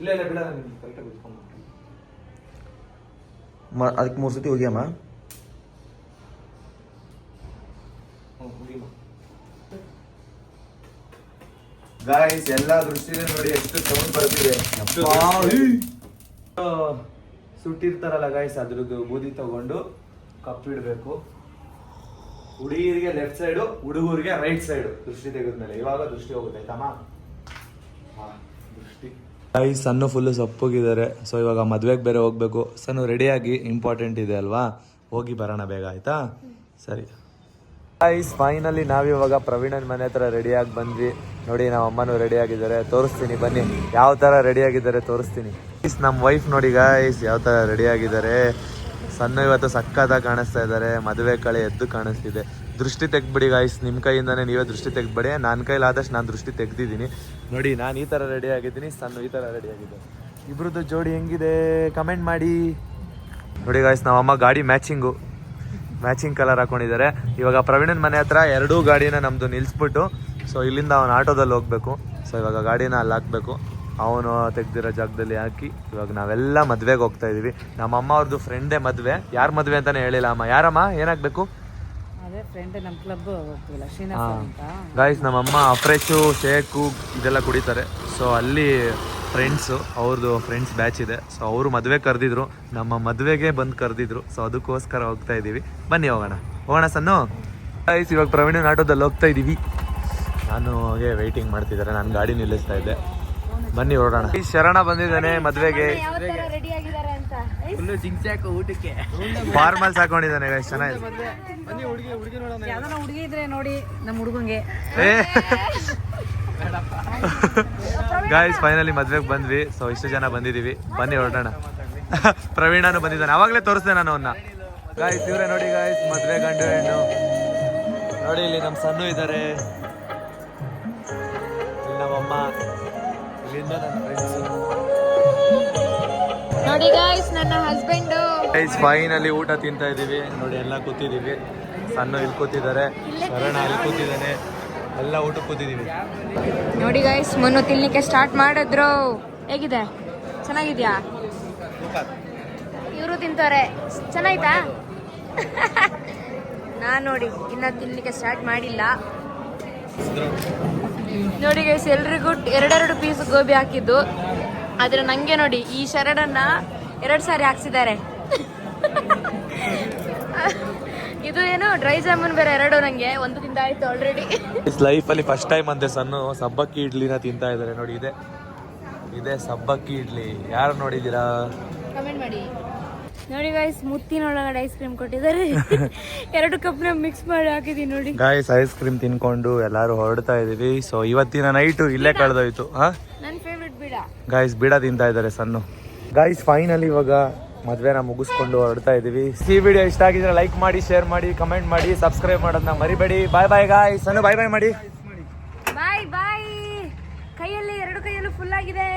ಇಲ್ಲ ಬಿಡ, ಅದಕ್ಕೆ 3 ಸತಿ ಹೋಗಿಯಮ್ಮ. ಗಾಯ್ಸ್ ಎಲ್ಲ ದೃಷ್ಟಿನೇ ನೋಡಿ ಎಷ್ಟು ಸೌಂಡ್ ಬರ್ತಿದೆ. ಸುಟ್ಟಿರ್ತಾರಲ್ಲ ಗಾಯ್ಸ್ ಅದ್ರದ್ದು ಬೂದಿ ತಗೊಂಡು ಕಪ್ಪಿಡ್ಬೇಕು. ಹುಡುಗಿರಿಗೆ ಲೆಫ್ಟ್ ಸೈಡು, ಹುಡುಗರಿಗೆ ರೈಟ್ ಸೈಡು ದೃಷ್ಟಿ ತೆಗೆದ್ಮೇಲೆ. ಇವಾಗ ದೃಷ್ಟಿ ಹೋಗುತ್ತೆ ಆಯ್ತಮ್ಮ. ದೃಷ್ಟಿ ಗಾಯ್ಸ್ ಸಣ್ಣ ಫುಲ್ಲು ಸಪ್ಪಗಿದ್ದಾರೆ. ಸೊ ಇವಾಗ ಮದ್ವೆಗೆ ಬೇರೆ ಹೋಗ್ಬೇಕು. ಸಣ್ಣ ರೆಡಿಯಾಗಿ, ಇಂಪಾರ್ಟೆಂಟ್ ಇದೆ ಅಲ್ವಾ, ಹೋಗಿ ಬರೋಣ ಬೇಗ ಆಯ್ತಾ. ಸರಿ ಗಾಯ್ಸ್ ಫೈನಲಿ ನಾವಿವಾಗ ಪ್ರವೀಣನ್ ಮನೆ ಹತ್ರ ರೆಡಿಯಾಗಿ ಬಂದ್ವಿ. ನೋಡಿ ನಮ್ಮ ಅಮ್ಮನೂ ರೆಡಿ ಆಗಿದ್ದಾರೆ, ತೋರಿಸ್ತೀನಿ ಬನ್ನಿ ಯಾವ ಥರ ರೆಡಿ ಆಗಿದ್ದಾರೆ ತೋರಿಸ್ತೀನಿ. ನಮ್ಮ ವೈಫ್ ನೋಡಿ ಗಾಯ್ಸ್ ಯಾವ ಥರ ರೆಡಿ ಆಗಿದ್ದಾರೆ. ಸಣ್ಣ ಇವತ್ತು ಸಕ್ಕತ್ತಾಗಿ ಕಾಣಿಸ್ತಾ ಇದ್ದಾರೆ. ಮದುವೆ ಕಳೆ ಎದ್ದು ಕಾಣಿಸ್ತಿದೆ. ದೃಷ್ಟಿ ತೆಗ್ಬಿಡಿ ಗಾಯ್ಸ್, ನಿಮ್ಮ ಕೈಯಿಂದಾನೇ ನೀವೇ ದೃಷ್ಟಿ ತೆಗ್ಬಿಡಿ. ನನ್ನ ಕೈಲಾದಷ್ಟು ನಾನು ದೃಷ್ಟಿ ತೆಗ್ದಿದ್ದೀನಿ. ನೋಡಿ ನಾನು ಈ ಥರ ರೆಡಿ ಆಗಿದ್ದೀನಿ, ಸಣ್ಣ ಈ ಥರ ರೆಡಿ ಆಗಿದೆ. ಇಬ್ರದ್ದು ಜೋಡಿ ಹೆಂಗಿದೆ ಕಮೆಂಟ್ ಮಾಡಿ. ನೋಡಿ ಗಾಯ್ಸ್ ನಮ್ಮಮ್ಮ ಗಾಡಿ ಮ್ಯಾಚಿಂಗ್ ಕಲರ್ ಹಾಕೊಂಡಿದ್ದಾರೆ. ಇವಾಗ ಪ್ರವೀಣನ್ ಮನೆ ಹತ್ರ ಎರಡೂ ಗಾಡಿನ ನಮ್ಮದು ನಿಲ್ಲಿಸ್ಬಿಟ್ಟು ಸೊ ಇಲ್ಲಿಂದ ಅವನು ಆಟೋದಲ್ಲಿ ಹೋಗ್ಬೇಕು. ಸೊ ಇವಾಗ ಗಾಡಿನ ಅಲ್ಲಿ ಹಾಕಬೇಕು. ಅವನು ತೆಗ್ದಿರೋ ಜಾಗದಲ್ಲಿ ಹಾಕಿ ಇವಾಗ ನಾವೆಲ್ಲ ಮದುವೆಗೆ ಹೋಗ್ತಾ ಇದೀವಿ. ನಮ್ಮಮ್ಮ ಅವ್ರದ್ದು ಫ್ರೆಂಡೇ ಮದುವೆ. ಯಾರು ಮದುವೆ ಅಂತಾನೆ ಹೇಳಿಲ್ಲ ಅಮ್ಮ. ಯಾರಮ್ಮ ಏನಾಗಬೇಕು? ಗಾಯ್ಸ್ ನಮ್ಮಮ್ಮ ಅಫ್ರೆಶು ಶೇಕು ಇದೆಲ್ಲ ಕುಡಿತಾರೆ. ಸೊ ಅಲ್ಲಿ ಫ್ರೆಂಡ್ಸು, ಅವ್ರದ್ದು ಫ್ರೆಂಡ್ಸ್ ಬ್ಯಾಚ್ ಇದೆ. ಸೊ ಅವರು ಮದುವೆ ಕರೆದಿದ್ರು, ನಮ್ಮ ಮದುವೆಗೆ ಬಂದು ಕರೆದಿದ್ರು. ಸೊ ಅದಕ್ಕೋಸ್ಕರ ಹೋಗ್ತಾ ಇದ್ದೀವಿ. ಬನ್ನಿ ಹೋಗೋಣ ಸಣ್ಣ. ಗಾಯ್ಸ್ ಇವಾಗ ಪ್ರವೀಣನ್ ಆಟೋದಲ್ಲಿ ಹೋಗ್ತಾ ಇದ್ದೀವಿ. ನಾನು ಹಾಗೆ ವೆಯ್ಟಿಂಗ್ ಮಾಡ್ತಿದ್ದಾರೆ, ನಾನು ಗಾಡಿ ನಿಲ್ಲಿಸ್ತಾ ಇದ್ದೆ. ಬನ್ನಿ ಹೊರಡೋಣ. ಈ ಶರಣ ಬಂದಿದ್ದಾನೆ ಮದುವೆಗೆ. ಫಾರ್ಮಲ್ಸ್ ಹಾಕೊಂಡಿದ್ದಾನೆ ಗಾಯ್ಸ್, ಚೆನ್ನಾಗಿದೆ. ಹುಡುಗಿ ಇದ್ರೆ ನೋಡಿ ನಮ್ಮ ಹುಡುಗಂಗೆ. ಗಾಯ್ಸ್ ಫೈನಲಿ ಮದ್ವೆಗೆ ಬಂದ್ವಿ. ಸೊ ಇಷ್ಟು ಜನ ಬಂದಿದೀವಿ, ಬನ್ನಿ ಹೊರಡೋಣ. ಪ್ರವೀಣನು ಬಂದಿದ್ದಾನೆ, ಅವಾಗಲೇ ತೋರಿಸ್ದೆ ನಾನು ಅವನ್ನ. ಗಾಯ್ಸ್ ಇವರೇ ನೋಡಿ ಗಾಯ್ಸ್ ಮದ್ವೆ ಗಂಡು ಹೆಣ್ಣು. ನೋಡಿ ಇಲ್ಲಿ ನಮ್ಮ ಸಣ್ಣ ಇದ್ದಾರೆ, ಇಲ್ಲಿ ನಮ್ಮಮ್ಮ, ಇಲ್ಲಿಂದ ನನ್ನ ಫ್ರೆಂಡ್ಸ್. ನೋಡಿ ಗಾಯ್ಸ್ ನನ್ನ ಹಸ್ಬೆಂಡ್. ಗೈಸ್ ಫೈನಲಿ ಊಟ ತಿಂತಾ ಇದೀವಿ. ನೋಡಿ ಎಲ್ಲ ಕೂತಿದೀವಿ. ಸಣ್ಣ ಇಲ್ಲಿ ಕೂತಿದ್ದಾರೆ, ಶರಣ ಇಲ್ಲಿ ಕೂತಿದ್ದಾನೆ, ಎಲ್ಲ ಊಟ ಕೂತಿದೀವಿ. ನೋಡಿ ಗಾಯ್ಸ್ ಮೊನ್ನೆ ತಿನ್ಲಿಕ್ಕೆ ಸ್ಟಾರ್ಟ್ ಮಾಡಿದ್ರು. ಹೇಗಿದೆ? ಚೆನ್ನಾಗಿದ್ಯಾ? ಇವರು ತಿಂತಾರೆ. ಚೆನ್ನಾಯ್ತಾ? ನಾನು ನೋಡಿ ಇನ್ನ ತಿನ್ಲಿಕ್ಕೆ ಸ್ಟಾರ್ಟ್ ಮಾಡಿಲ್ಲ. ನೋಡಿ ಗೈಸ್ ಎಲ್ರಿಗೂ ಎರಡೆರಡು ಪೀಸ್ ಗೋಬಿ ಹಾಕಿದ್ದು. ಆದ್ರೆ ನಂಗೆ ನೋಡಿ ಈ ಶರಣನ್ನ 2 ಸಾರಿ ಹಾಕ್ಸಿದ್ದಾರೆ. ಇದು ಏನು ಡ್ರೈ ಜಾಮೂನ್ ಬೇರೆ 2 ನಂಗೆ 1 ತಿಂದಾಯ್ತು ಆಲ್ರೆಡಿ. ಲೈಫಲ್ಲಿ ಫಸ್ಟ್ ಟೈಮ್ ಅಂತೆ ಸಣ್ಣ ಸಬ್ಬಕ್ಕಿ ಇಡ್ಲಿನ ತಿಂತಾ ಇದ್ದಾರೆ. ನೋಡಿ ಇದೆ ಸಬ್ಬಕ್ಕಿ ಇಡ್ಲಿ. ಯಾರು ನೋಡಿದ್ದೀರಾ ಕಮೆಂಟ್ ಮಾಡಿ. ನೋಡಿ ಗಾಯ್ಸ್ ಮುತ್ತಿನೊಳಗಡೆ ಐಸ್ ಕ್ರೀಮ್ ಕೊಟ್ಟಿದ್ದಾರೆ. 2 ಕಪ್ನ ಮಿಕ್ಸ್ ಮಾಡಿ ಹಾಕಿದೀನಿ ನೋಡಿ. ಗಾಯ್ಸ್ ಐಸ್ ಕ್ರೀಮ್ ತಿನ್ಕೊಂಡು ಎಲ್ಲಾರು ಹೊರಡ್ತಾ ಇದೀವಿ. ಸೊ ಇವತ್ತಿನ ನೈಟು ಇಲ್ಲೇ ಕಳೆದೋಯ್ತು. ನನ್ನ ಫೇವ್ರೆಟ್ ಬೀಡ. ಗಾಯ್ಸ್ ಬೀಡ ತಿಂತಾ ಇದ್ದಾರೆ ಸಣ್ಣ. ಗಾಯ್ಸ್ ಫೈನಲಿ ಇವಾಗ ಮದ್ವೆನ ಮುಗಿಸ್ಕೊಂಡು ಹೊರಡ್ತಾ ಇದೀವಿ. ಈ ವಿಡಿಯೋ ಇಷ್ಟ ಆಗಿದ್ರೆ ಲೈಕ್ ಮಾಡಿ, ಶೇರ್ ಮಾಡಿ, ಕಮೆಂಟ್ ಮಾಡಿ, ಸಬ್ಸ್ಕ್ರೈಬ್ ಮಾಡೋದನ್ನ ಮರಿಬೇಡಿ. ಬಾಯ್ ಬಾಯ್ ಗಾಯ್ಸ್. ಸಣ್ಣ ಬಾಯ್ ಬಾಯ್ ಮಾಡಿ. ಬಾಯ್ ಬಾಯ್. ಕೈಯಲ್ಲಿ 2 ಕೈಯಲ್ಲೂ ಫುಲ್ ಆಗಿದೆ.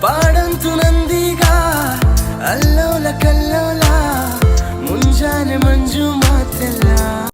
ಪಾಡಂತು ನಂದೀಗ ಅಲ್ಲೋಲ ಕಲ್ಲೋಲ ಮುಂಜಾನೆ ಮಂಜು ಮಾತೆಲ್ಲ